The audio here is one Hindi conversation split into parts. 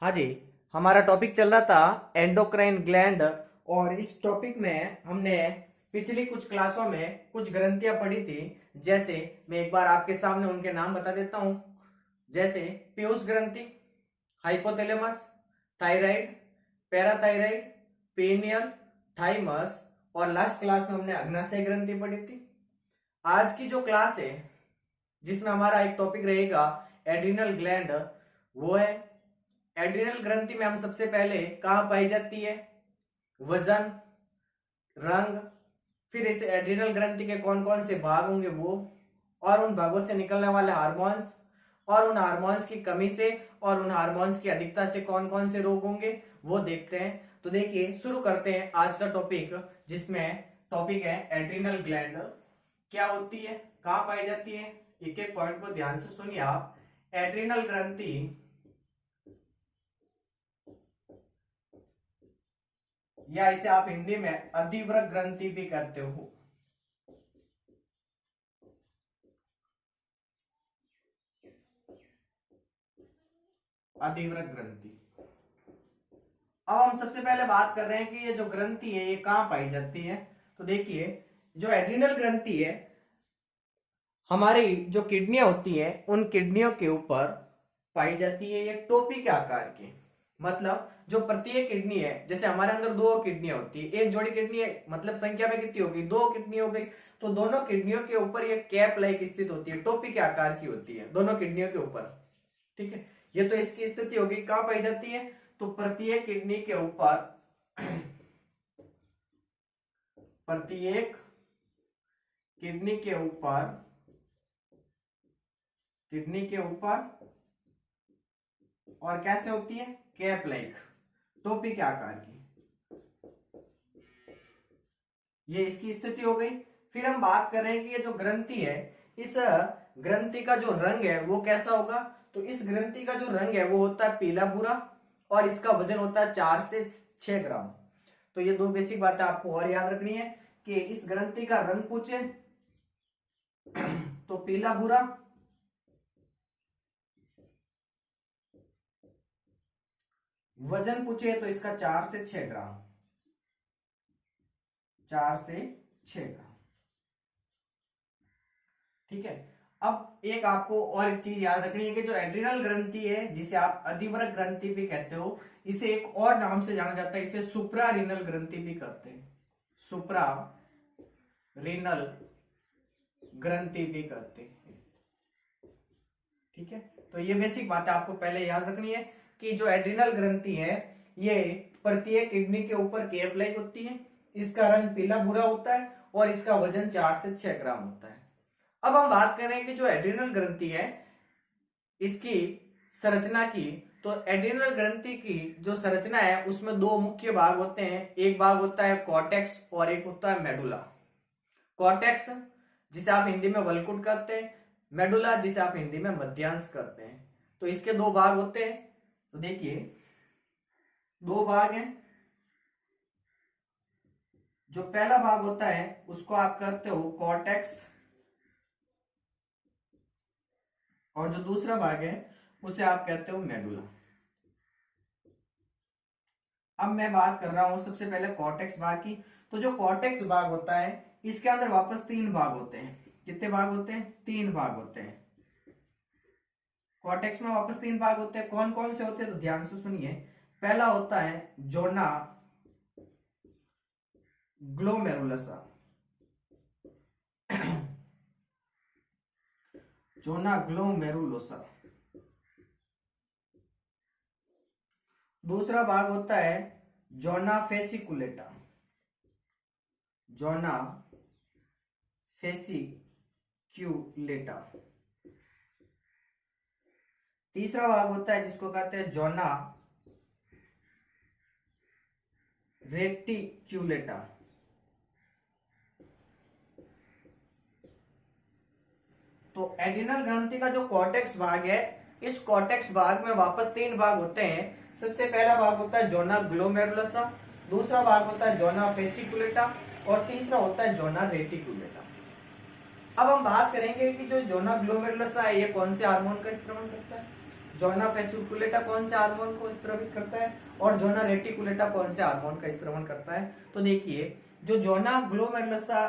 हाँ जी। हमारा टॉपिक चल रहा था एंडोक्राइन ग्लैंड। और इस टॉपिक में हमने पिछली कुछ क्लासों में कुछ ग्रंथियां पढ़ी थी। जैसे मैं एक बार आपके सामने उनके नाम बता देता हूं। जैसे पीयूष ग्रंथि, हाइपोथैलेमस, थायराइड, पैराथायराइड, पेनियल, थाइमस और लास्ट क्लास में हमने अग्नाशय ग्रंथि पढ़ी थी। आज की जो क्लास है जिसमें हमारा एक टॉपिक रहेगा एड्रिनल ग्लैंड, वो है एड्रिनल ग्रंथि में हम सबसे पहले कहां पाई जाती है, वजन, रंग, फिर इस एड्रिनल ग्रंथि के कौन कौन से भाग होंगे वो, और उन भागों से निकलने वाले हार्मोन्स, और उन हार्मोन्स की कमी से और उन हार्मोन्स की अधिकता से कौन कौन से रोग होंगे वो देखते हैं। तो देखिए शुरू करते हैं आज का टॉपिक, जिसमें टॉपिक है एड्रिनल ग्लैंड क्या होती है, कहां पाई जाती है। एक एक पॉइंट को ध्यान से सुनिए आप। एड्रिनल ग्रंथि या इसे आप हिंदी में अधिवृक्क ग्रंथि भी कहते हो। अधिवृक्क ग्रंथि। अब हम सबसे पहले बात कर रहे हैं कि ये जो ग्रंथि है ये कहां पाई जाती है। तो देखिए जो एड्रिनल ग्रंथि है हमारी जो किडनियां होती है उन किडनियों के ऊपर पाई जाती है। ये टोपी के आकार की, मतलब जो प्रत्येक किडनी है, जैसे हमारे अंदर दो किडनियां होती है, एक जोड़ी किडनी है, मतलब संख्या में कितनी होगी, दो किडनी हो गई। तो दोनों किडनियों के ऊपर ये कैप लाइक स्थित होती है, टोपी के आकार की होती है दोनों किडनियों के ऊपर। ठीक है, ये तो इसकी स्थिति होगी। कहां पाई जाती है, तो प्रत्येक किडनी के ऊपर प्रत्येक किडनी के ऊपर और कैसे होती है, कैप लाइक, टोपी के आकार की। ये इसकी स्थिति हो गई। फिर हम बात कर रहे हैं कि ये जो ग्रंथि है, इस ग्रंथि का जो रंग है वो कैसा होगा। तो इस ग्रंथि का जो रंग है वो होता है पीला भूरा, और इसका वजन होता है 4 से 6 ग्राम। तो ये दो बेसिक बातें आपको और याद रखनी है कि इस ग्रंथि का रंग पूछे तो पीला भूरा, वजन पूछे तो इसका 4 से 6 ग्राम, 4 से 6 ग्राम। ठीक है, अब एक आपको और एक चीज याद रखनी है कि जो एड्रिनल ग्रंथि है जिसे आप अधिवृक्क ग्रंथि भी कहते हो, इसे एक और नाम से जाना जाता है, इसे सुप्रा रीनल ग्रंथि भी कहते हैं, सुप्रा रीनल ग्रंथि भी कहते हैं। ठीक है, तो ये बेसिक बात है आपको पहले याद रखनी है कि जो एड्रिनल ग्रंथि है ये प्रत्येक किडनी के ऊपर कैप लाइक होती है, इसका रंग पीला भूरा होता है और इसका वजन 4 से 6 ग्राम होता है। अब हम बात करें कि जो एड्रिनल ग्रंथि है इसकी संरचना की, तो एड्रिनल ग्रंथि की जो संरचना है उसमें दो मुख्य भाग होते हैं। एक भाग होता है कॉर्टेक्स और एक होता है मेडुला। कॉर्टेक्स जिसे आप हिंदी में वल्कुट कहते हैं, मेडुला जिसे आप हिंदी में मध्यांश कहते हैं। तो इसके दो भाग होते हैं। तो देखिए दो भाग हैं। जो पहला भाग होता है उसको आप कहते हो कॉर्टेक्स, और जो दूसरा भाग है उसे आप कहते हो मेडुला। अब मैं बात कर रहा हूं सबसे पहले कॉर्टेक्स भाग की। तो जो कॉर्टेक्स भाग होता है इसके अंदर वापस 3 भाग होते हैं। कितने भाग होते हैं, 3 भाग होते हैं। कॉर्टेक्स में वापस 3 भाग होते हैं। कौन कौन से होते हैं तो ध्यान से सुनिए। पहला होता है जोना ग्लोमेरुलसा, जोना ग्लोमेरुलोसा। दूसरा भाग होता है जोना फेसिकुलेटा, जोना फेसिक्यूलेटा। तीसरा भाग होता है जिसको कहते हैं जोना रेटिक्यूलेटा। तो एड्रिनल ग्रंथि का जो कॉर्टेक्स भाग है, इस कॉर्टेक्स भाग में वापस 3 भाग होते हैं। सबसे पहला भाग होता है जोना ग्लोमेरुलसा, दूसरा भाग होता है जोना फेसिकुलेटा और तीसरा होता है जोना रेटिकुलेटा। अब हम बात करेंगे कि जो जोना ग्लोमेरुलसा है ये कौन से हार्मोन का स्त्रावन करता है। जोना फेसिकुलेटा कौन से हार्मोन को स्रावित करता है और जोना रेटिकुलेटा कौन से हार्मोन का स्रावण करता है। तो देखिए जो जोना ग्लोमेरुलसा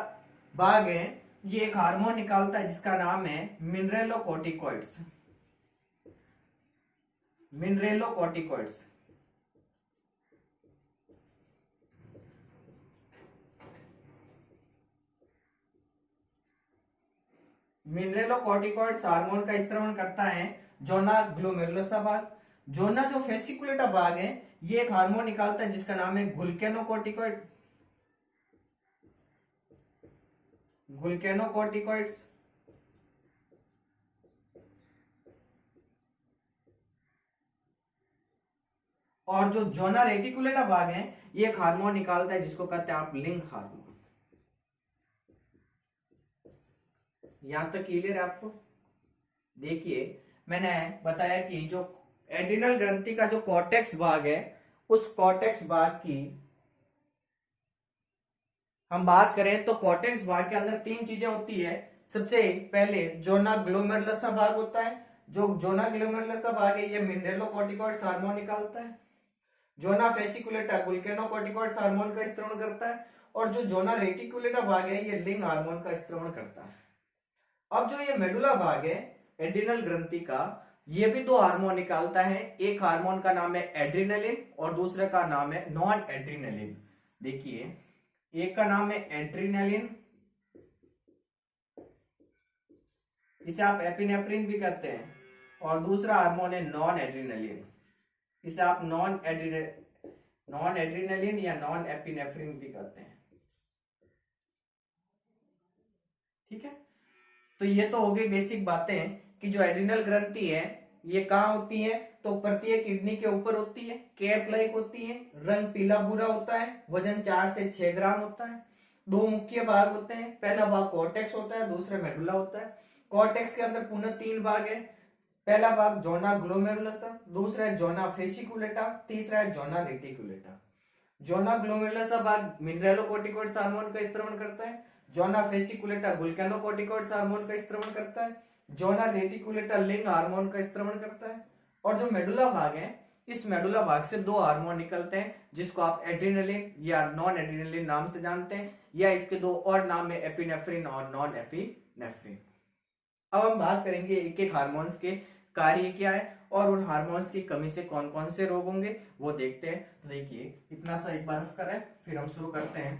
भाग है ये एक हार्मोन निकालता है जिसका नाम है मिनरेलोकॉर्टिकॉइड्स। मिनरेलोकॉर्टिकॉइड्स मिनरेलोकॉर्टिकॉइड्स हार्मोन का स्रावण करता है जोना ग्लोमेरुलसा भाग। जोना जो फेसिकुलेटा भाग है ये एक हार्मोन निकालता है जिसका नाम है ग्लुकेनोकॉर्टिकॉइड। ग्लुकेनोकॉर्टिकॉइड्स और जो जोना रेटिकुलेटा भाग है ये एक हार्मोन निकालता है जिसको कहते हैं आप लिंक हार्मोन। यहां तक क्लियर है आपको। देखिए मैंने बताया कि जो एड्रिनल ग्रंथि का जो कॉर्टेक्स भाग है उस कॉर्टेक्स भाग की हम बात करें तो कॉर्टेक्स भाग के अंदर तीन चीजें होती है। सबसे पहले जोना ग्लोमेरुलसा भाग होता है। जो जोना ग्लोमेरुलसा भाग है ये मिनरेलोकॉर्टिकॉइड्स हार्मोन निकालता है। जोना फेसिकुलेटा ग्लुकेनोकॉर्टिकॉइड्स हार्मोन का स्रावण करता है और जो जोना रेटिकुलेटा भाग है ये लिंग हार्मोन का स्रावण करता है। अब जो ये मेडुला भाग है एड्रिनल ग्रंथि का ये भी दो हार्मोन निकालता है। एक हार्मोन का नाम है एड्रिनलिन और दूसरे का नाम है नॉन एड्रिनलिन। देखिए एक का नाम है एड्रिनलिन, इसे आप एपिनेफ्रिन भी कहते हैं, और दूसरा हार्मोन है नॉन एड्रिनलिन, इसे आप नॉन एड्रिनलिन या नॉन एपिनेफ्रिन भी कहते हैं। ठीक है, तो ये तो हो गई बेसिक बातें कि जो एड्रिनल ग्रंथि है ये कहाँ होती है। तो प्रत्येक किडनी के ऊपर होती है, कैप लाइक होती है, रंग पीला भूरा होता है, वजन 4 से 6 ग्राम होता है। दो मुख्य भाग होते हैं, पहला भाग कॉर्टेक्स होता है, दूसरा मेडुला होता है। कॉर्टेक्स के अंदर पुनः 3 भाग है। पहला भाग जोना ग्लोमेरुलसा, दूसरा है जोना फेसिकुलेटा, तीसरा है जोना रेटिकुलेटा। जोना ग्लोमेरुलसा भाग मिनरेलोकॉर्टिकॉइड्स हार्मोन का स्रावण करता है। जोना फेसिकुलेटा ग्लुकेनोकॉर्टिकॉइड्स हार्मोन का स्रावण करता है। जोना रेटिकुलेटा लिंग हार्मोन का स्रावण करता है। और जो मेडुला भाग है इस मेडुला भाग से दो हार्मोन निकलते हैं जिसको आप एड्रिनलिन या नॉन एड्रिनलिन नाम से जानते हैं, या इसके दो और नाम है एपिनेफ्रिन और नॉन एपिनेफ्रिन। अब हम बात करेंगे एक एक हार्मोन्स के कार्य क्या है और उन हार्मोन्स की कमी से कौन कौन से रोग होंगे वो देखते हैं। तो देखिए इतना सा एक बार करें फिर हम शुरू करते हैं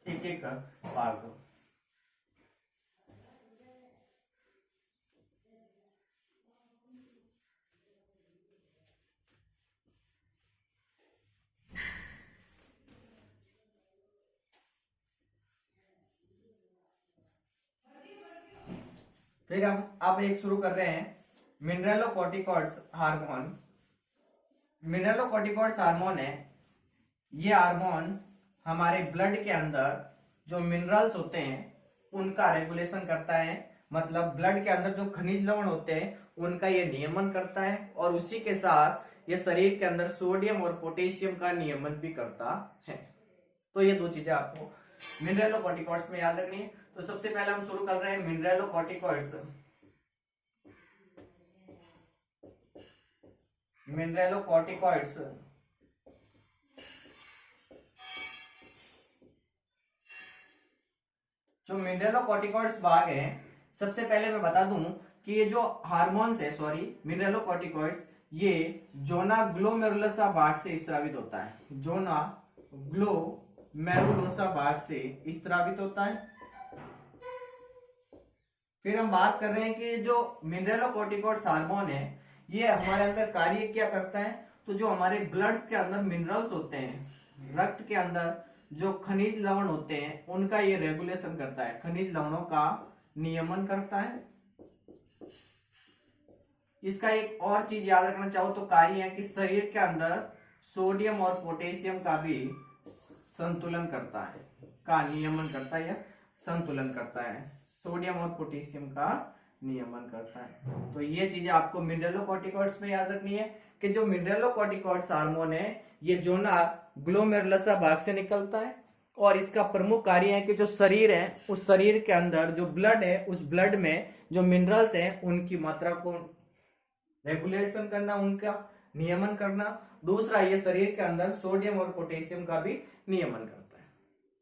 एक एक भाग। फिर हम अब एक शुरू कर रहे हैं मिनरेलोकॉर्टिकॉइड्स हार्मोन। मिनरेलोकॉर्टिकॉइड्स हार्मोन है, ये हार्मोन्स हमारे ब्लड के अंदर जो मिनरल्स होते हैं उनका रेगुलेशन करता है। मतलब ब्लड के अंदर जो खनिज लवण होते हैं उनका ये नियमन करता है, और उसी के साथ ये शरीर के अंदर सोडियम और पोटेशियम का नियमन भी करता है। तो ये दो चीजें आपको मिनरेलोकॉर्टिकॉइड्स में याद रखनी है। तो सबसे पहले हम शुरू कर रहे हैं मिनरेलोकॉर्टिकॉइड्स। मिनरेलोकॉर्टिकॉइड्स जो मिनरेलोकॉर्टिकॉइड्स भाग है, सबसे पहले मैं बता दूं कि ये जो हार्मोन्स है मिनरेलोकॉर्टिकॉइड्स ये जोना ग्लोमेरुलसा भाग से स्रावित होता है। जोना ग्लोमेरुलोसा भाग से स्रावित होता है। फिर हम बात कर रहे हैं कि जो मिनरेलोकॉर्टिकॉइड्स हार्मोन है ये हमारे अंदर कार्य क्या करता है। तो जो हमारे ब्लड्स के अंदर मिनरल्स होते हैं, रक्त के अंदर जो खनिज लवण होते हैं उनका ये रेगुलेशन करता है, खनिज लवणों का नियमन करता है। इसका एक और चीज याद रखना चाहो तो कार्य है कि शरीर के अंदर सोडियम और पोटेशियम का भी संतुलन करता है, का नियमन करता है या संतुलन करता है। सोडियम और पोटेशियम का नियमन करता है। तो ये चीजें आपको मिनरेलोकॉर्टिकॉइड्स में याद रखनी है कि जो मिनरेलोकॉर्टिकॉइड्स हार्मोन है ये जोना ग्लोमेरुलसा भाग से निकलता है, और इसका प्रमुख कार्य है कि जो शरीर है उस शरीर के अंदर जो ब्लड है उस ब्लड में जो मिनरल्स हैं उनकी मात्रा को रेगुलेशन करना, उनका नियमन करना। दूसरा, ये शरीर के अंदर सोडियम और पोटेशियम का भी नियमन करता है।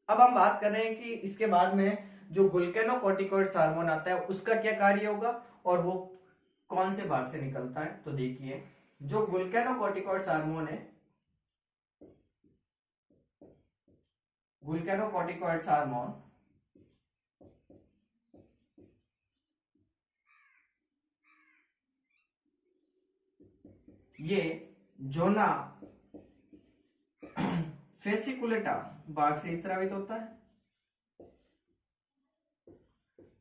अब हम बात कर रहे हैं कि इसके बाद में जो ग्लूकेनोकॉर्टिकॉइड्स हार्मोन आता है उसका क्या कार्य होगा और वो कौन से भाग से निकलता है। तो देखिए, जो ग्लूकेनोकॉर्टिकॉइड्स हार्मोन है, ग्लूकेनोकॉर्टिकॉइड्स हार्मोन ये जोना फेसिकुलेटा भाग से स्रावित होता है।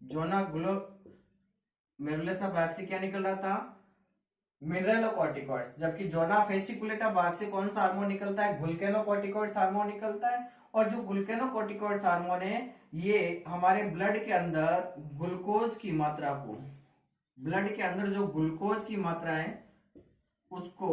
जोना ग्लोमेरुलसा भाग से क्या निकल रहा था, मिनरलोकॉर्टिकॉइड्स, जबकि जोना फेसिकुलेटा भाग से कौन सा हार्मोन निकलता है, ग्लूकेनोकॉर्टिकॉइड्स हार्मोन निकलता है। और जो ग्लूकेनोकॉर्टिकॉइड्स हार्मोन है ये हमारे ब्लड के अंदर ग्लूकोज की मात्रा को, ब्लड के अंदर जो ग्लूकोज की मात्रा है उसको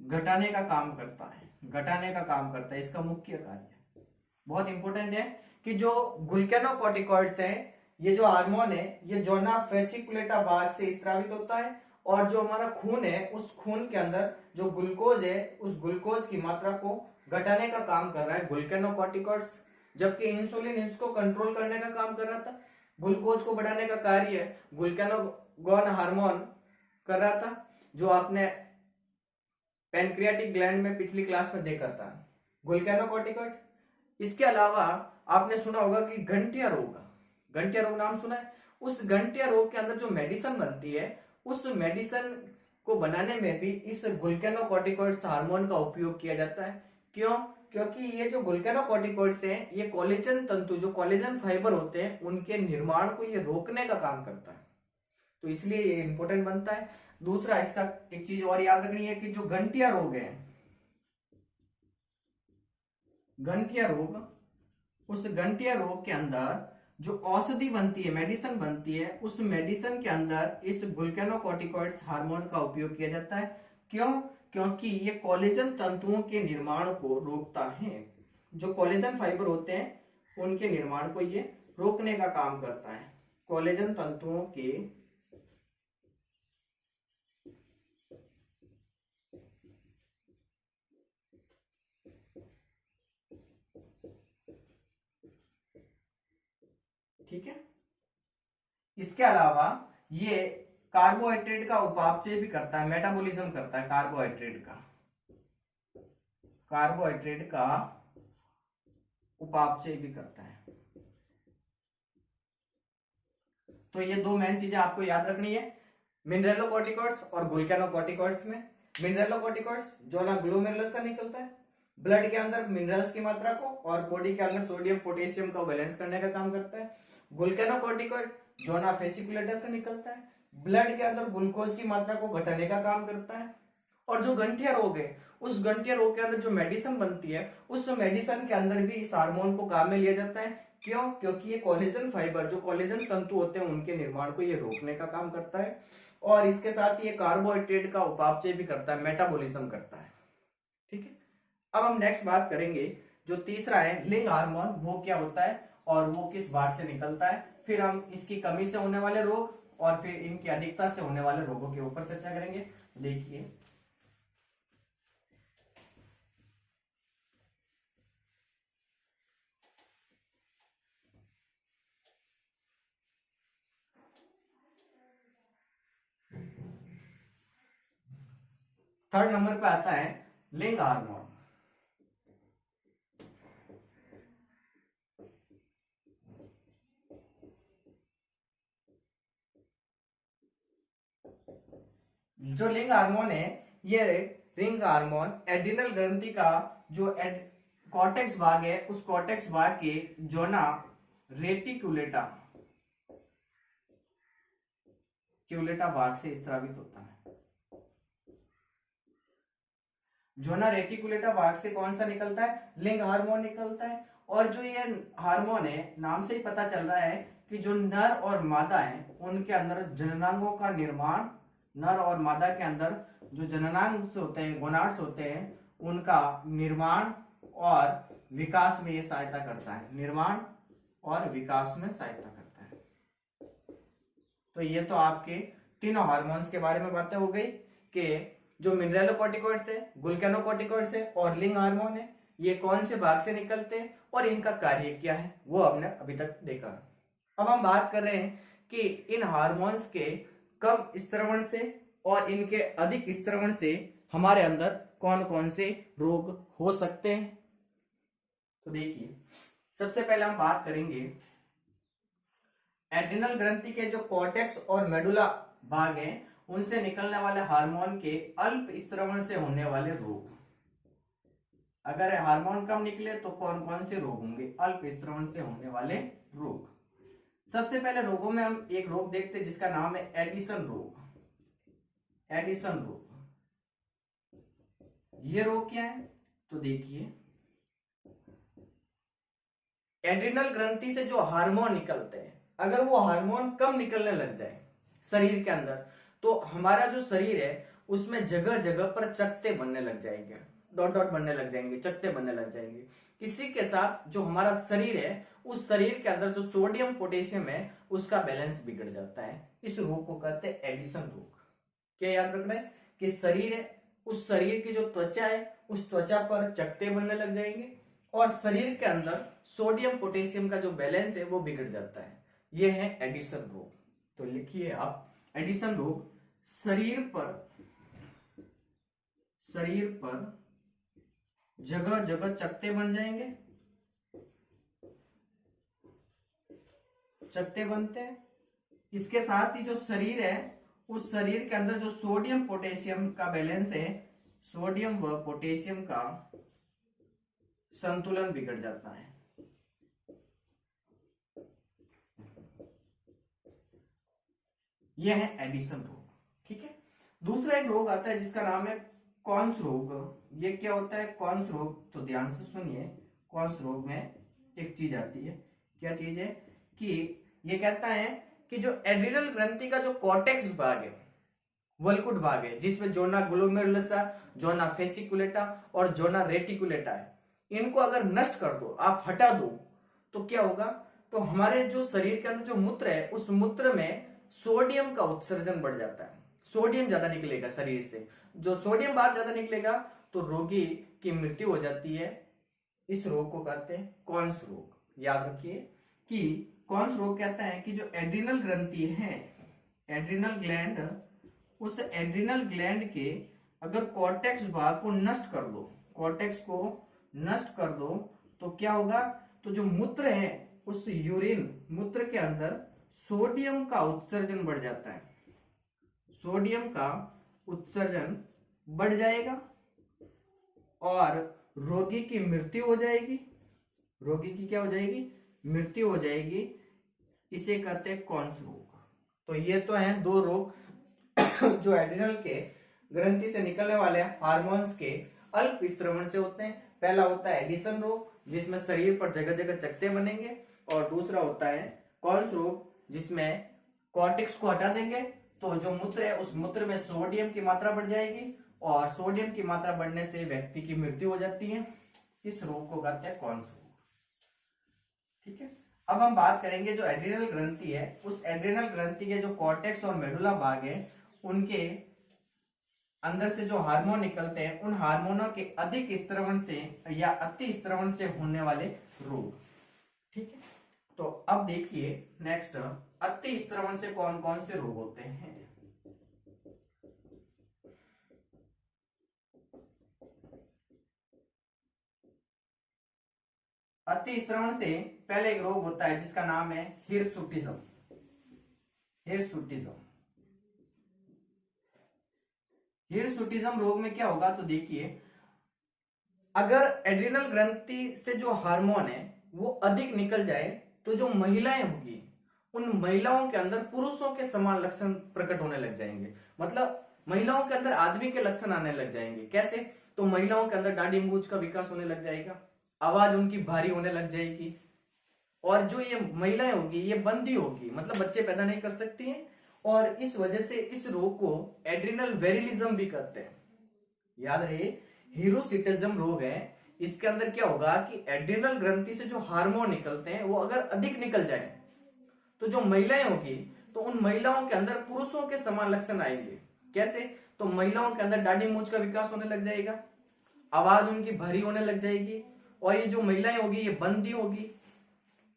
घटाने का काम करता है, घटाने का काम करता है, इसका मुख्य कार्य। बहुत इंपॉर्टेंट है कि जो ग्लूकेनोकॉर्टिकॉइड्स है, ये जो हार्मोन है, ये जोना फेसिकुलेटा भाग से स्रावित होता है और जो हमारा खून है उस खून के अंदर जो ग्लूकोज है उस ग्लूकोज की मात्रा को घटाने का काम कर रहा है ग्लूकेनोकॉर्टिकॉइड्स। जबकि इंसुलिन इसको कंट्रोल करने का काम कर रहा था, ग्लूकोज को बढ़ाने का कार्य ग्लूकेनोगोन हार्मोन कर रहा था, जो आपने पैनक्रियाटिक ग्लैंड में पिछली क्लास में देखा था, ग्लूकेनोकॉर्टिकॉइड। इसके अलावा आपने सुना होगा कि गंठिया रोग, गंठिया रोग नाम सुना है। उस गंठिया रोग के अंदर जो मेडिसिन बनती है उस मेडिसिन को बनाने में भी इस ग्लूकेनोकॉर्टिकॉइड्स हार्मोन का उपयोग किया जाता है। क्यों? क्योंकि ये जो ग्लूकेनोकॉर्टिकॉइड्स हैं ये कोलेजन तंतु, जो कोलेजन फाइबर होते हैं उनके निर्माण को ये रोकने का काम करता है, तो इसलिए ये इंपॉर्टेंट बनता है। दूसरा, इसका एक चीज और याद रखनी है कि जो गंठिया रोग है, गंठिया रोग, उस गंठिया रोग के अंदर जो औषधि बनती है, मेडिसिन बनती है, उस मेडिसिन के अंदर इस ग्लूकेनोकॉर्टिकॉइड्स हार्मोन का उपयोग किया जाता है। क्यों? क्योंकि ये कोलेजन तंतुओं के निर्माण को रोकता है, जो कोलेजन फाइबर होते हैं उनके निर्माण को ये रोकने का काम करता है, कोलेजन तंतुओं के ठीक है। इसके अलावा ये कार्बोहाइड्रेट का उपापचय भी करता है, मेटाबॉलिज्म करता है कार्बोहाइड्रेट का, कार्बोहाइड्रेट का उपापचय भी करता है। तो ये दो मेन चीजें आपको याद रखनी है मिनरलोकॉर्टिकॉइड्स और ग्लूकेनोकॉर्टिकॉइड्स में। मिनरलोकॉर्टिकॉइड्स जो ना ग्लोमेरुलस से निकलता है, ब्लड के अंदर मिनरल्स की मात्रा को और बॉडी के अंदर सोडियम पोटेशियम को बैलेंस करने का काम करता है। ग्लूकेनोकॉर्टिकॉइड जो ना फेसिकुलेटा से निकलता है, ब्लड के अंदर ग्लूकोज की मात्रा को घटाने का काम करता है। और जो गंठिया रोग है, उस गंठिया रोग के अंदर जो मेडिसिन बनती है उस मेडिसिन के अंदर भी इस हार्मोन को काम में लिया जाता है। क्यों? क्योंकि ये कोलेजन फाइबर, जो कोलेजन तंतु होते हैं उनके निर्माण को ये रोकने का काम करता है और इसके साथ ये कार्बोहाइड्रेट का उपापचय भी करता है, मेटाबॉलिज्म करता है। ठीक है। अब हम नेक्स्ट बात करेंगे, जो तीसरा है लिंग हार्मोन, वो क्या होता है और वो किस भाग से निकलता है। फिर हम इसकी कमी से होने वाले रोग और फिर इनकी अधिकता से होने वाले रोगों के ऊपर चर्चा करेंगे। देखिए, थर्ड नंबर पे आता है लिंग हार्मोन। जो लिंग हार्मोन है, ये रिंग हार्मोन एड्रिनल ग्रंथि का जो कॉर्टेक्स भाग है उस कॉर्टेक्स भाग के जोना रेटिकुलेटा क्यूलेटा भाग से स्रावित होता है। जोना रेटिकुलेटा भाग से कौन सा निकलता है? लिंग हार्मोन निकलता है। और जो ये हार्मोन है, नाम से ही पता चल रहा है कि जो नर और मादा है उनके अंदर जननांगों का निर्माण, नर और मादा के अंदर जो जननांग होते हैं, गोनाड्स होते हैं, उनका निर्माण और विकास में ये सहायता करता है, निर्माण और विकास में सहायता करता है। तो ये तो आपके तीनों हार्मोन्स के बारे में बातें हो गई। कि जो मिनरलोकॉर्टिकॉइड्स है, ग्लूकेनोकॉर्टिकॉइड्स है और लिंग हार्मोन है, ये कौन से भाग से निकलते हैं और इनका कार्य क्या है, वो हमने अभी तक देखा। अब हम बात कर रहे हैं कि इन हार्मोन्स के कम स्त्रवण से और इनके अधिक स्त्रवण से हमारे अंदर कौन कौन से रोग हो सकते हैं। तो देखिए, सबसे पहले हम बात करेंगे एड्रिनल ग्रंथि के जो कॉर्टेक्स और मेडुला भाग हैं उनसे निकलने वाले हार्मोन के अल्प स्त्रवण से होने वाले रोग। अगर हार्मोन कम निकले तो कौन कौन से रोग होंगे, अल्प स्त्रवण से होने वाले रोग। सबसे पहले रोगों में हम एक रोग देखते हैं जिसका नाम है एडिशन रोग। एडिशन रोग, ये रोग क्या है, तो देखिए एड्रिनल ग्रंथि से जो हार्मोन निकलते हैं, अगर वो हार्मोन कम निकलने लग जाए शरीर के अंदर, तो हमारा जो शरीर है उसमें जगह जगह पर चकत्ते बनने लग जाएंगे, डॉट डॉट बनने लग जाएंगे, चकत्ते बनने लग जाएंगे। इसी के साथ जो हमारा शरीर है उस शरीर के अंदर जो सोडियम पोटेशियम है उसका बैलेंस बिगड़ जाता है। इस रोग को कहते हैं एडिशन रोग। क्या याद रखना है कि शरीर है, उस शरीर की जो त्वचा है उस त्वचा पर चकत्ते बनने लग जाएंगे और शरीर के अंदर सोडियम पोटेशियम का जो बैलेंस है वो बिगड़ जाता है। यह है एडिशन रोग। तो लिखिए आप, एडिशन रोग शरीर पर जगह जगह चकत्ते बन जाएंगे, चकत्ते बनते हैं। इसके साथ ही जो शरीर है उस शरीर के अंदर जो सोडियम पोटेशियम का बैलेंस है, सोडियम व पोटेशियम का संतुलन बिगड़ जाता है। यह है एडिशन रोग। ठीक है, दूसरा एक रोग आता है जिसका नाम है कॉन्स रोग। ये क्या होता है कॉन्स रोग, तो ध्यान से सुनिए। कॉन्स रोग में एक चीज आती है, क्या चीज है कि ये कहता है कि जो एड्रिनल ग्रंथि का जो कॉर्टेक्स भाग है, वल्कुट भाग है, जिसमें जोना ग्लोमेरुलसा, जोना फेसिकुलेटा और जोना रेटिकुलेटा है, इनको अगर नष्ट कर दो, आप हटा दो, तो क्या होगा, तो हमारे जो शरीर के अंदर जो मूत्र है उस मूत्र में सोडियम का उत्सर्जन बढ़ जाता है। सोडियम ज्यादा निकलेगा शरीर से, जो सोडियम बाहर ज्यादा निकलेगा तो रोगी की मृत्यु हो जाती है। इस रोग को कहते हैं कॉन्स रोग। याद रखिए कि कॉन्स रोग कहता है कि जो एड्रिनल ग्रंथि है, एड्रिनल ग्लैंड, उस एड्रिनल ग्लैंड के अगर कॉर्टेक्स भाग को नष्ट कर दो, कॉर्टेक्स को नष्ट कर दो, तो क्या होगा, तो जो मूत्र है उस यूरिन मूत्र के अंदर सोडियम का उत्सर्जन बढ़ जाता है। सोडियम का उत्सर्जन बढ़ जाएगा और रोगी की मृत्यु हो जाएगी। रोगी की क्या हो जाएगी, मृत्यु हो जाएगी। इसे कहते हैं कॉन्स रोग। तो ये तो हैं दो रोग जो एड्रिनल के ग्रंथि से निकलने वाले हार्मोन्स के अल्प स्त्रवण से होते हैं। पहला होता है एडिशन रोग जिसमें शरीर पर जगह जगह चकत्ते बनेंगे, और दूसरा होता है कॉन्स रोग जिसमें कॉर्टेक्स को हटा देंगे तो जो मूत्र है उस मूत्र में सोडियम की मात्रा बढ़ जाएगी और सोडियम की मात्रा बढ़ने से व्यक्ति की मृत्यु हो जाती है। इस रोग को कहते हैं कॉन्स रोग। ठीक है, अब हम बात करेंगे जो एड्रिनल ग्रंथि है, उस एड्रिनल ग्रंथि के जो कॉर्टेक्स और मेडुला भाग है उनके अंदर से जो हार्मोन निकलते हैं उन हार्मोनों के अधिक स्त्रवण से या अति स्त्रवण से होने वाले रोग। ठीक है, तो अब देखिए नेक्स्ट, अति स्त्रवण से कौन कौन से रोग होते हैं। अति स्त्रवण से पहले एक रोग होता है जिसका नाम है हिरसुटिज्म। हिरसुटिज्म, हिरसुटिज्म रोग में क्या होगा, तो देखिए अगर एड्रिनल ग्रंथि से जो हार्मोन है वो अधिक निकल जाए तो जो महिलाएं होगी उन महिलाओं के अंदर पुरुषों के समान लक्षण प्रकट होने लग जाएंगे। मतलब महिलाओं के अंदर आदमी के लक्षण आने लग जाएंगे। कैसे, तो महिलाओं के अंदर दाढ़ी मूंछ का विकास होने लग जाएगा, आवाज उनकी भारी होने लग जाएगी, और जो ये महिलाएं होगी ये बंदी होगी, मतलब बच्चे पैदा नहीं कर सकती हैं, और इस वजह से इस रोग को एड्रिनल वेरिलिज्म भी कहते हैं। याद रहे, हिरसुटिज्म रोग है, इसके अंदर क्या होगा कि एड्रिनल ग्रंथि से जो हार्मोन निकलते हैं वो अगर अधिक निकल जाए तो जो महिलाएं होगी तो उन महिलाओं के अंदर पुरुषों के समान लक्षण आएंगे। कैसे, तो महिलाओं के अंदर दाढ़ी मूंछ का विकास होने लग जाएगा, आवाज उनकी भरी होने लग जाएगी, और ये जो महिलाएं होगी ये बंदी होगी।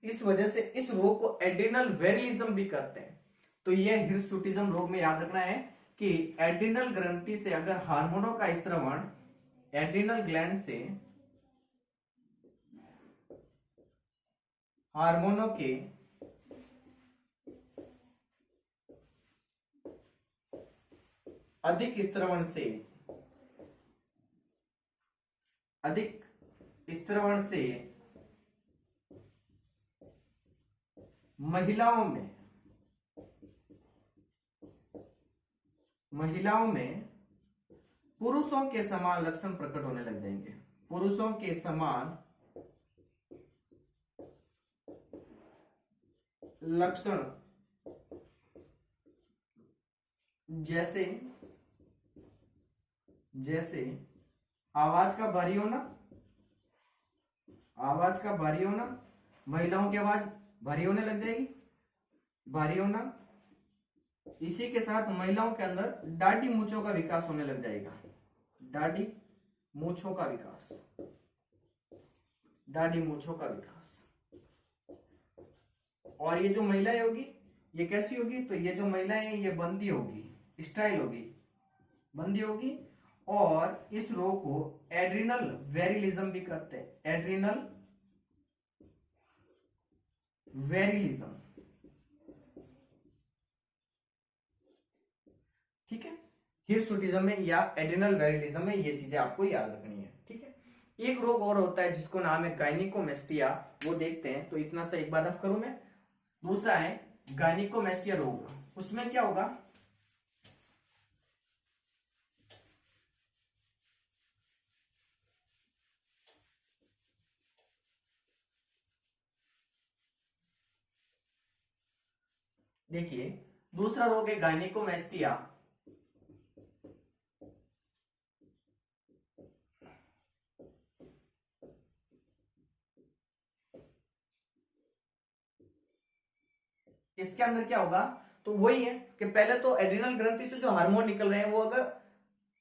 इस वजह से इस रोग को एड्रिनल वेरिलिज्म भी कहते हैं। तो ये हिर्सुटिज्म रोग में याद रखना है कि एड्रिनल ग्रंथि से अगर हार्मोनों का स्त्रवण एड्रिनल ग्लैंड से हार्मोनों के अधिक स्त्रवण से महिलाओं में पुरुषों के समान लक्षण प्रकट होने लग जाएंगे। पुरुषों के समान लक्षण जैसे आवाज का भारी होना, महिलाओं की आवाज भारी होने लग जाएगी, भारी होना। इसी के साथ महिलाओं के अंदर दाढ़ी मूंछों का विकास होने लग जाएगा, दाढ़ी मूंछों का विकास। और ये जो महिलाएं होगी ये कैसी होगी, तो ये जो महिलाएं ये बंदी होगी, स्टाइल होगी, बंदी होगी। और इस रोग को एड्रिनल वेरिलिज्म भी कहते हैं, एड्रिनल वेरिलिज्म। ठीक है, हिर्सुटिज्म में या एड्रिनल वेरिलिज्म में ये चीजें आपको याद रखनी है। ठीक है, एक रोग और होता है जिसको नाम है गायनिकोमेस्टिया, वो देखते हैं। तो इतना सा एक बार रफ करूं मैं। दूसरा है गायनिकोमेस्टिया रोग, उसमें क्या होगा, देखिए दूसरा रोग है गायनिकोमेस्टिया। इसके अंदर क्या होगा, तो वही है कि पहले तो एड्रिनल ग्रंथि से जो हार्मोन निकल रहे हैं वो अगर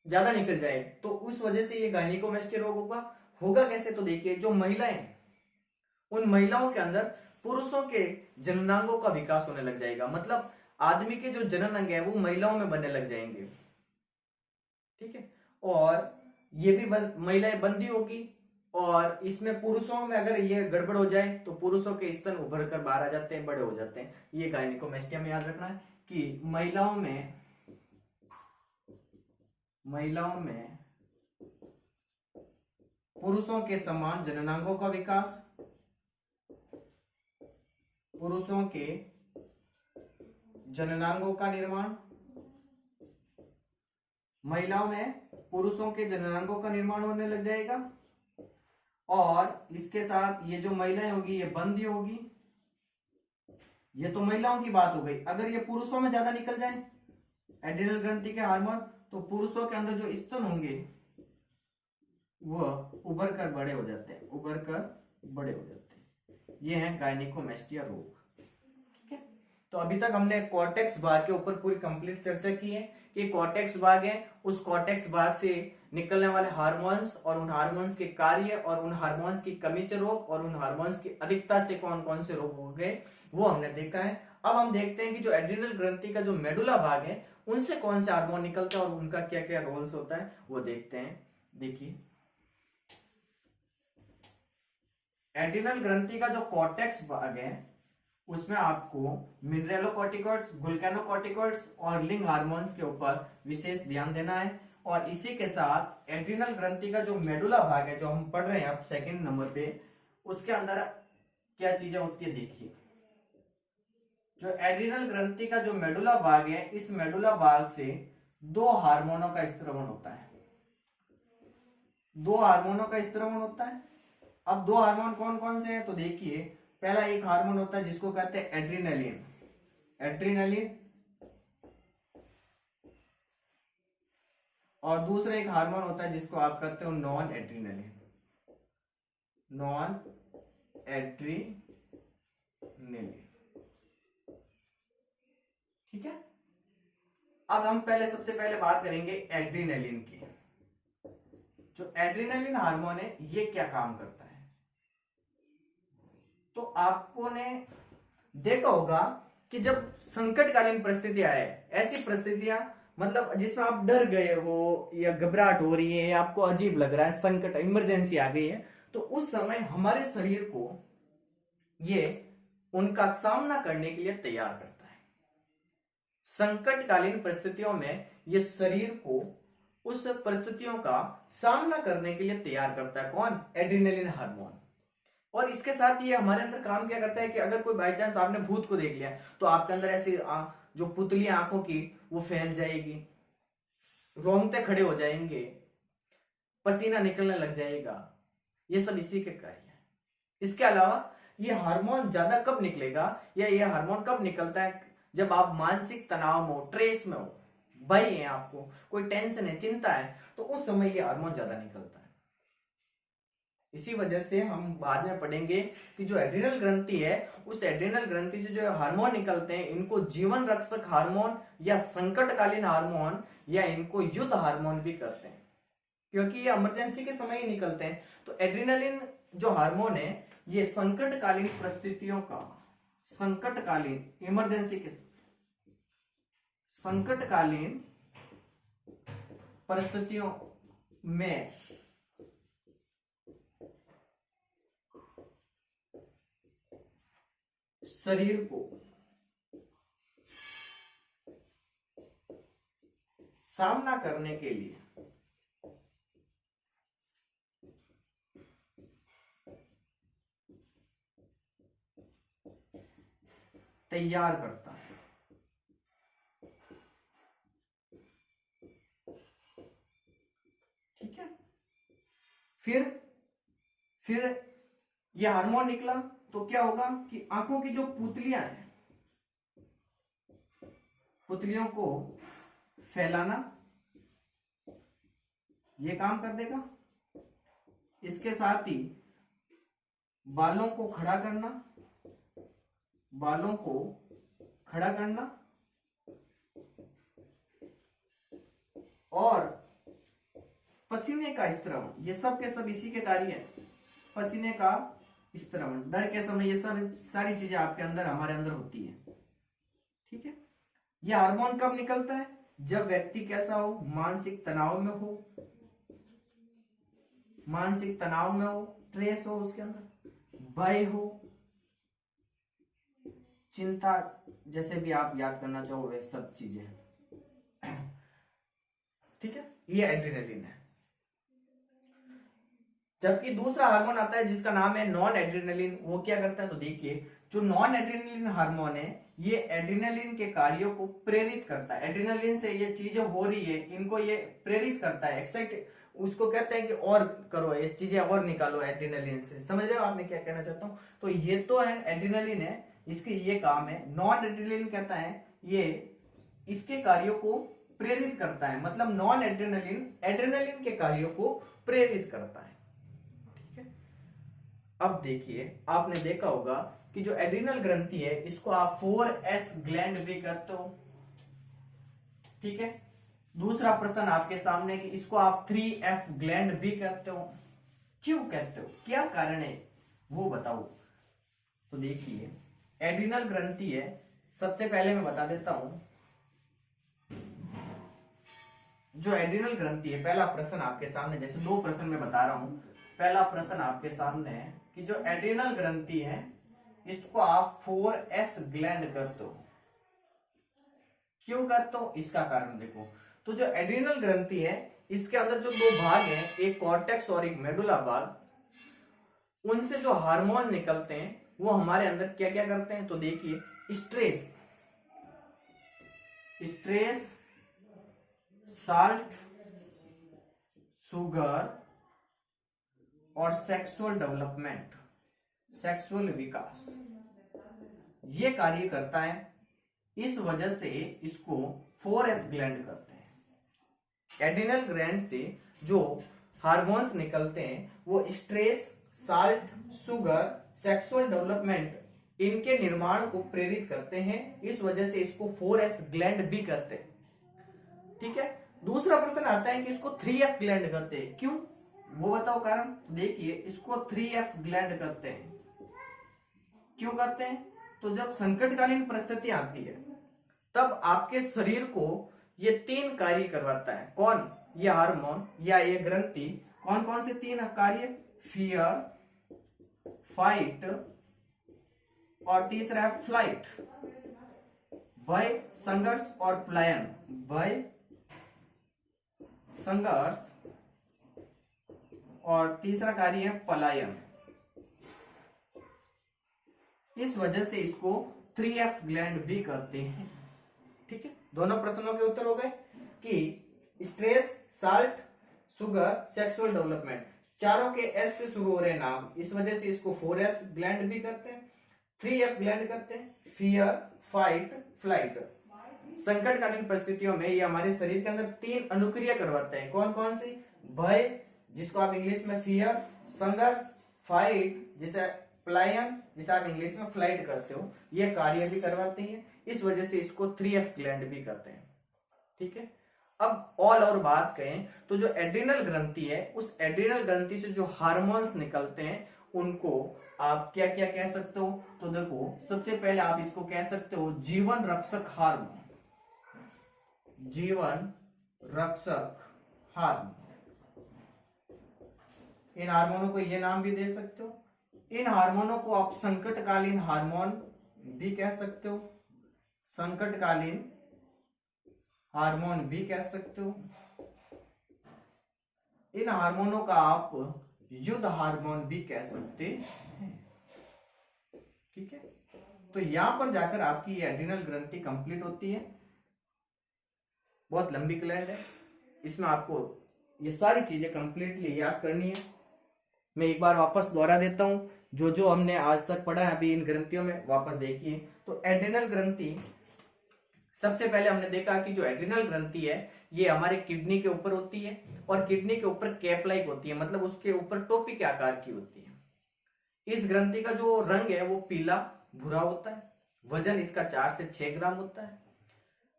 ज्यादा निकल जाए तो उस वजह से ये गायनिकोमेस्टिया रोग होगा कैसे, तो देखिए जो महिलाएं, उन महिलाओं के अंदर पुरुषों के जननांगों का विकास होने लग जाएगा। मतलब आदमी के जो जनन अंग है वो महिलाओं में बनने लग जाएंगे। ठीक है, और ये भी महिलाएं बंदी होगी। और इसमें पुरुषों में अगर ये गड़बड़ हो जाए तो पुरुषों के स्तन उभर कर बाहर आ जाते हैं, बड़े हो जाते हैं। ये गायनिकोमेस्टिया में याद रखना है कि महिलाओं में पुरुषों के समान जननांगों का विकास, पुरुषों के जननांगों का निर्माण, महिलाओं में पुरुषों के जननांगों का निर्माण होने लग जाएगा। और इसके साथ ये जो महिलाएं होगी ये बंदी होगी। ये तो महिलाओं की बात हो गई। अगर ये पुरुषों में ज्यादा निकल जाए एड्रिनल ग्रंथि के हार्मोन, तो पुरुषों के अंदर जो स्तन होंगे वह उभर कर बड़े हो जाते हैं, ये है गायनिकोमेस्टिया रोग। ठीक है, तो अभी तक हमने कॉर्टेक्स भाग के ऊपर पूरी कंप्लीट चर्चा की है कि कॉर्टेक्स भाग है, उस कॉर्टेक्स भाग से निकलने वाले हार्मोन्स और उन हार्मोन्स के कार्य और उन हार्मोन्स की कमी से रोग और उन हार्मोन्स की अधिकता से कौन कौन से रोग हो गए वो हमने देखा है। अब हम देखते हैं कि जो एड्रिनल ग्रंथि का जो मेडुला भाग है उनसे कौन से हार्मोन निकलते हैं और उनका क्या क्या रोल्स होता है वो देखते हैं। देखिए एड्रिनल ग्रंथि का जो कॉर्टेक्स भाग है उसमें आपको मिनरेलोकॉर्टिकॉइड्स, ग्लूकेनोकॉर्टिकॉइड्स और लिंग हार्मोन्स के ऊपर विशेष ध्यान देना है। और इसी के साथ एड्रिनल ग्रंथि का जो मेडुला भाग है जो हम पढ़ रहे हैं अब सेकंड नंबर पे, उसके अंदर क्या चीजें होती है। देखिए जो एड्रिनल ग्रंथि का जो मेडुला भाग है, इस मेडुला भाग से दो हार्मोनों का स्त्रवण होता है, अब दो हार्मोन कौन कौन से हैं, तो देखिए पहला एक हार्मोन होता है जिसको कहते हैं एड्रिनलिन, और दूसरा एक हार्मोन होता है जिसको आप कहते हो नॉन एड्रिनलिन। ठीक है, अब हम सबसे पहले बात करेंगे एड्रीनलिन की। जो एड्रीनलिन हार्मोन है ये क्या काम करता है? तो आपको ने देखा होगा कि जब संकटकालीन परिस्थितियां आए, ऐसी परिस्थितियां मतलब जिसमें आप डर गए हो या घबराहट हो रही है या आपको अजीब लग रहा है, संकट इमरजेंसी आ गई है, तो उस समय हमारे शरीर को ये उनका सामना करने के लिए तैयार करता है। संकटकालीन परिस्थितियों में ये शरीर को उस परिस्थितियों का सामना करने के लिए तैयार करता है। कौन? Adrenaline hormone. और इसके साथ ये हमारे अंदर काम क्या करता है कि अगर कोई बाई चांस आपने भूत को देख लिया तो आपके अंदर ऐसी जो पुतली आंखों की वो फैल जाएगी, रोंगटे खड़े हो जाएंगे, पसीना निकलने लग जाएगा। ये सब इसी के कार्य है। इसके अलावा ये हार्मोन ज्यादा कब निकलेगा या ये हार्मोन कब निकलता है? जब आप मानसिक तनाव में हो, ट्रेस में हो, भय है, आपको कोई टेंशन है, चिंता है, तो उस समय ये हार्मोन ज्यादा निकलता है। इसी वजह से हम बाद में पढ़ेंगे कि जो एड्रिनल ग्रंथि है, उस एड्रिनल ग्रंथि से जो हार्मोन निकलते हैं, इनको जीवन रक्षक हार्मोन या संकटकालीन हार्मोन या इनको युद्ध हार्मोन भी करते हैं, क्योंकि ये इमरजेंसी के समय ही निकलते हैं। तो एड्रिनलिन जो हार्मोन है ये संकटकालीन परिस्थितियों का, संकटकालीन इमरजेंसी के संकटकालीन परिस्थितियों में शरीर को सामना करने के लिए तैयार करता है। ठीक है। फिर यह हार्मोन निकला तो क्या होगा कि आंखों की जो पुतलियां हैं, पुतलियों को फैलाना ये काम कर देगा। इसके साथ ही बालों को खड़ा करना, बालों को खड़ा करना और पसीने का स्त्रवण, ये सब के सब इसी के कार्य है। पसीने का स्त्रवण, डर के समय ये सब सारी चीजें आपके अंदर, हमारे अंदर होती है। ठीक है। ये हार्मोन कब निकलता है? जब व्यक्ति कैसा हो? मानसिक तनाव में हो, मानसिक तनाव में हो, स्ट्रेस हो, उसके अंदर भय हो, चिंता, जैसे भी आप याद करना चाहो वे सब चीजें। ठीक है। ये एड्रिनलिन है। जबकि दूसरा हार्मोन आता है जिसका नाम है नॉन एड्रिनलिन। वो क्या करता है? तो देखिए, जो नॉन एड्रिनलिन हार्मोन है ये एड्रिनलिन के कार्यों को प्रेरित करता है। एड्रिनलिन से ये चीजें हो रही है, इनको ये प्रेरित करता है, एक्साइट, उसको कहते हैं कि और करो, ये चीजें और निकालो एड्रिनलिन से। समझ रहे हो आप मैं क्या कहना चाहता हूं? तो ये तो है एड्रिनलिन है, इसके ये काम है। नॉन एड्रिनलिन कहता है ये इसके कार्यों को प्रेरित करता है, मतलब नॉन एड्रिनलिन एड्रिनलिन के कार्यों को प्रेरित करता है। ठीक है। अब देखिए, आपने देखा होगा कि जो एड्रिनल ग्रंथि है इसको आप 4S ग्लैंड भी कहते हो। ठीक है। दूसरा प्रश्न आपके सामने कि इसको आप 3F ग्लैंड भी कहते हो। क्यों कहते हो, क्या कारण है वो बताओ। तो देखिए, एड्रिनल ग्रंथि है, सबसे पहले मैं बता देता हूं जो एड्रिनल ग्रंथि है। पहला प्रश्न आपके सामने, जैसे दो प्रश्न मैं बता रहा हूं, पहला प्रश्न आपके सामने है कि जो एड्रिनल ग्रंथि है इसको आप 4S ग्लैंड कहते हो। क्यों कहते हो, इसका कारण देखो। तो जो एड्रिनल ग्रंथि है इसके अंदर जो दो भाग हैं, एक कॉर्टेक्स और एक मेडुला भाग, उनसे जो हार्मोन निकलते हैं वो हमारे अंदर क्या क्या करते हैं। तो देखिए, स्ट्रेस, स्ट्रेस, साल्ट, शुगर और सेक्सुअल डेवलपमेंट, सेक्सुअल विकास, ये कार्य करता है। इस वजह से इसको 4S ग्लैंड करते हैं। एड्रिनल ग्लैंड से जो हार्मोन्स निकलते हैं वो stress, salt, sugar, sexual development, इनके निर्माण को प्रेरित करते हैं। इस वजह से इसको 4S ग्लैंड भी कहते हैं। ठीक है। दूसरा प्रश्न आता है कि इसको 3F ग्लैंड कहते हैं, क्यों, वो बताओ कारण। देखिए इसको 3F ग्लैंड कहते हैं, क्यों कहते हैं, तो जब संकटकालीन परिस्थिति आती है तब आपके शरीर को ये 3 कार्य करवाता है। कौन, ये हार्मोन या ये ग्रंथि, कौन कौन से 3 कार्य, फियर, फाइट और तीसरा है फ्लाइट, भय, संघर्ष और पलायन, भय, संघर्ष और तीसरा कार्य है पलायन। इस वजह से इसको 3F ग्लैंड भी कहते हैं। ठीक है, दोनों प्रश्नों के उत्तर हो गए कि stress, salt, sugar, sexual development, चारों के एस से शुरू हो रहे नाम, इस वजह से इसको 4S ग्लैंड भी करते हैं, 3F ग्लैंड करते हैं, फियर, फाइट, फ्लाइट। संकटकालीन परिस्थितियों में ये हमारे शरीर के अंदर 3 अनुक्रिया करवाते हैं। कौन कौन सी, भय जिसको आप इंग्लिश में फियर, संघर्ष, फाइट जिसे पलायन जिसे आप इंग्लिश में फ्लाइट करते हो, ये कार्य भी करवाते हैं। इस वजह से इसको 3F ग्लैंड भी कहते हैं। ठीक है, अब ऑल और बात करें तो जो एड्रिनल ग्रंथि है, उस एड्रिनल ग्रंथि से जो हार्मोन्स निकलते हैं उनको आप क्या क्या कह सकते हो, तो देखो सबसे पहले आप इसको कह सकते हो जीवन रक्षक हार्मोन, जीवन रक्षक हार्मोन। इन हार्मोनों को ये नाम भी दे सकते हो। इन हार्मोनों को आप संकटकालीन हार्मोन भी कह सकते हो, संकटकालीन हार्मोन भी कह सकते हो। इन हार्मोनों का आप युद्ध हार्मोन भी कह सकते हैं। ठीक है, तो यहां पर जाकर आपकी एड्रिनल ग्रंथि कंप्लीट होती है। बहुत लंबी ग्लैंड है, इसमें आपको ये सारी चीजें कंप्लीटली याद करनी है। मैं एक बार वापस दोहरा देता हूं, जो जो हमने आज तक पढ़ा है अभी इन ग्रंथियों में, वापस देखिए। तो एड्रिनल ग्रंथि, सबसे पहले हमने देखा कि जो एड्रिनल ग्रंथि है ये हमारे किडनी के ऊपर होती है और किडनी के ऊपर कैप लाइक होती है, मतलब उसके ऊपर टोपी के आकार की होती है। इस ग्रंथि का जो रंग है वो पीला भूरा होता है। वजन इसका 4 से 6 ग्राम होता है।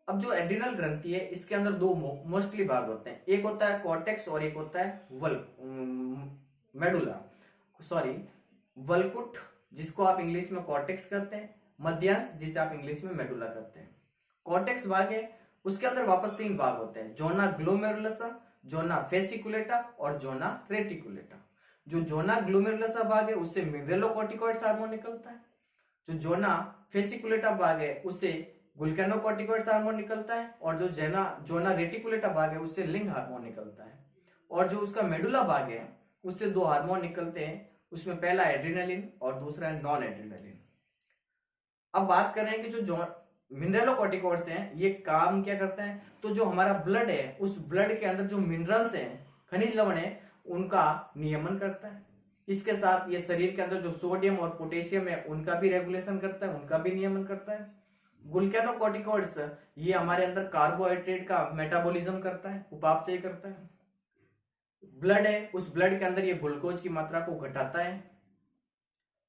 अब जो एड्रिनल ग्रंथि है इसके अंदर 2 मोस्टली भाग होते हैं, एक होता है कॉर्टेक्स और एक होता है वल्कुट जिसको आप इंग्लिश में कॉर्टेक्स कहते हैं, मध्यांश जिसे आप इंग्लिश में मेडुला कहते हैं। कॉर्टेक्स भाग है, उसके अंदर वापस 3 भाग होते हैं, जोना ग्लोमेरुलसा, जोना फेसिकुलेटा और जोना रेटिकुलेटा। जो जोना ग्लोमेरुलसा भाग है उससे मिनरलोकॉर्टिकॉइड्स हार्मोन निकलता है। जो जोना फेसिकुलेटा भाग है उससे ग्लूकेनोकॉर्टिकॉइड्स हार्मोन निकलता है, और जो जोना रेटिकुलेटा भाग है उससे लिंग हार्मोन निकलता है। और जो उसका मेडुला भाग है उससे 2 हार्मोन निकलते हैं, उसमें पहला एड्रिनलिन और दूसरा है नॉन एड्रिनलिन। अब बात कर रहे हैं कि जो मिनरलोकॉर्टिकॉइड्स हैं ये काम क्या करते हैं, तो जो हमारा ब्लड है उस ब्लड के अंदर जो मिनरल्स हैं, खनिज लवण है, उनका नियमन करता है। इसके साथ ये शरीर के अंदर जो सोडियम और पोटेशियम है उनका भी रेगुलेशन करता है, उनका भी नियमन करता है। ग्लूकेनोकॉर्टिकॉइड्स ये हमारे अंदर कार्बोहाइड्रेट का मेटाबॉलिज्म करता है, उपापचय करता है। ब्लड है, उस ब्लड के अंदर ये ग्लूकोज की मात्रा को घटाता है।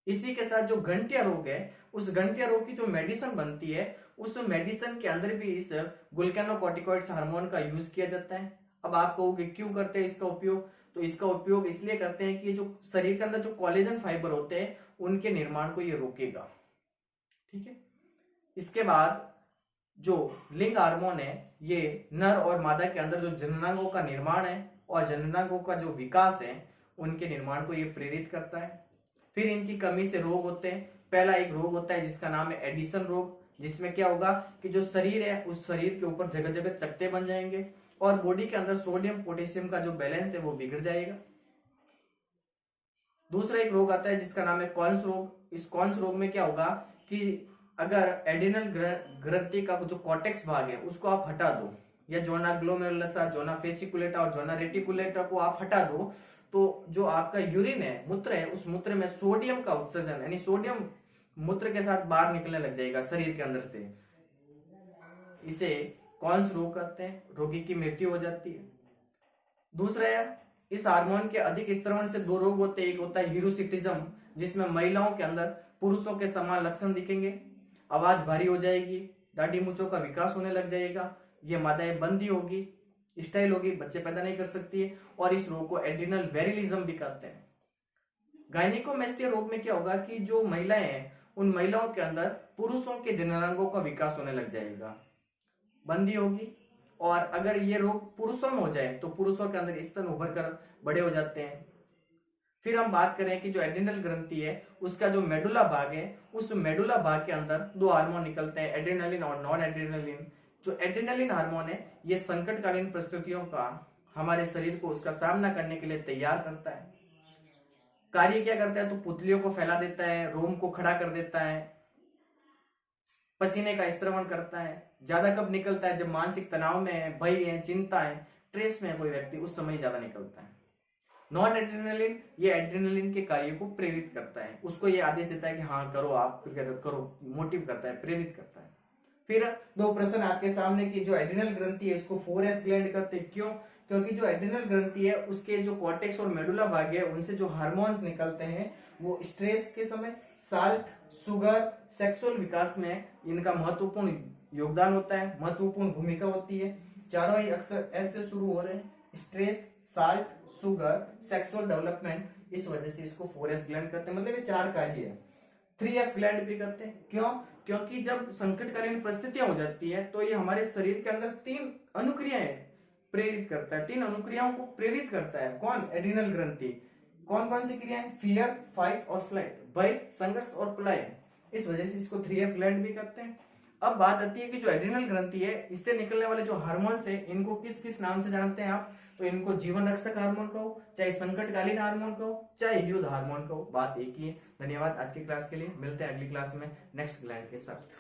इसी के साथ जो गंठिया रोग है, उस गंठिया रोग की जो मेडिसिन बनती है उस मेडिसिन के अंदर भी इस ग्लूकेनोकॉर्टिकॉइड्स हार्मोन का यूज किया जाता है। अब आप कहोगे क्यों करते हैं इसका उपयोग, तो इसका उपयोग इसलिए करते हैं कि जो शरीर के अंदर जो कोलेजन फाइबर होते हैं उनके निर्माण को ये रोकेगा। ठीक है, इसके बाद जो लिंग हार्मोन है ये नर और मादा के अंदर जो जननांगों का निर्माण है और जननांगों का जो विकास है उनके निर्माण को ये प्रेरित करता है। फिर इनकी कमी से रोग होते हैं। पहला एक रोग होता है जिसका नाम है एडिशन रोग, जिसमें क्या होगा कि जो शरीर है उस शरीर के ऊपर जगह जगह चकत्ते बन जाएंगे और बॉडी के अंदर सोडियम पोटेशियम का जो बैलेंस है वो बिगड़ जाएगा। दूसरा एक रोग आता है जिसका नाम है कॉन्स रोग। इस कॉन्स रोग में क्या होगा कि अगर एड्रिनल ग्रंथि का जो कॉर्टेक्स भाग है उसको आप हटा दो, या जोना ग्लोमेरुलसा, जोना फेसिकुलेटा और जोना रेटिकुलेटा को आप हटा दो, तो जो आपका यूरिन है, मूत्र है, उस मूत्र में सोडियम का उत्सर्जन यानी सोडियम मूत्र के साथ बाहर निकलने लग जाएगा शरीर के अंदर से। इसे कॉन्स रोग कहते हैं, रोगी की मृत्यु हो जाती है। दूसरा है इस हार्मोन के अधिक स्त्रवण से 2 रोग होते हैं। एक होता है हिरोसिटिज्म, जिसमें महिलाओं के अंदर पुरुषों के समान लक्षण दिखेंगे, आवाज भारी हो जाएगी, दाढ़ी मूंछों का विकास होने लग जाएगा, ये मादाएं बंदी होगी, स्टाइल होगी, बच्चे पैदा नहीं कर सकती है, और इस रोग को एड्रिनल वेरिलिज्म भी कहते हैं। गायनिकोमेस्टिया रोग में क्या होगा कि जो महिलाएं हैं उन महिलाओं के अंदर पुरुषों के जननांगों का विकास होने लग जाएगा, बंदी होगी, और अगर ये रोग पुरुषों में हो जाए तो पुरुषों के अंदर स्तन उभर कर बड़े हो जाते हैं। फिर हम बात करें कि जो एड्रिनल ग्रंथि है उसका जो मेडुला भाग है, उस मेडुला भाग के अंदर दो हार्मोन निकलते हैं, एड्रेनालिन और नॉन एड्रेनालिन। जो एड्रेनालिन हार्मोन है ये संकटकालीन परिस्थितियों का हमारे शरीर को उसका सामना करने के लिए तैयार करता है। कार्य क्या करता है, तो पुतलियों को फैला देता है, रोम को खड़ा कर देता है, पसीने का स्त्रवण करता है। ज्यादा कब निकलता है, जब मानसिक तनाव में है, भय है, चिंता है, स्ट्रेस में है कोई व्यक्ति, उस समय ज्यादा निकलता है। नॉन एड्रेनालिन ये एड्रेनालिन के कार्य को प्रेरित करता है, उसको ये आदेश देता है कि हाँ करो, आप करो, मोटिव करता है, प्रेरित करता है। फिर दो प्रश्न आपके सामने की जो एड्रिनल ग्रंथि है इसको 4S ग्लैंड कहते हैं। क्यों? क्योंकि जो एड्रिनल ग्रंथि है उसके जो कॉर्टेक्स और मेडुला भाग है उनसे जो हार्मोन्स निकलते हैं वो स्ट्रेस के समय, साल्ट, शुगर, सेक्सुअल विकास में इनका महत्वपूर्ण योगदान होता है, महत्वपूर्ण भूमिका होती है। चारों ही अक्सर एस से शुरू हो रहे हैं, stress, salt, sugar, sexual development, इस वजह से इसको 4S ग्लैंड कहते हैं। मतलब ये चार कार्य है। 3F ग्लैंड भी करते हैं। क्यों? क्योंकि जब संकटकालीन परिस्थितियां हो जाती है तो ये हमारे शरीर के अंदर 3 अनुक्रियाएं प्रेरित करता है, 3 अनुक्रियाओं को प्रेरित करता है। कौन? एड्रिनल ग्रंथि। कौन कौन सी क्रियाएं? फियर, फाइट और फ्लाइट, भय, संघर्ष और पलायन। इस वजह से इसको 3F ग्लैंड भी कहते हैं। अब बात आती है कि जो एड्रिनल ग्रंथि है इससे निकलने वाले जो हार्मोन्स है इनको किस किस नाम से जानते हैं आप? तो इनको जीवन रक्षक हार्मोन कहो, चाहे संकटकालीन हार्मोन कहो, चाहे युद्ध हार्मोन कहो, बात एक ही है। धन्यवाद आज की क्लास के लिए, मिलते हैं अगली क्लास में नेक्स्ट ग्लैंड के साथ।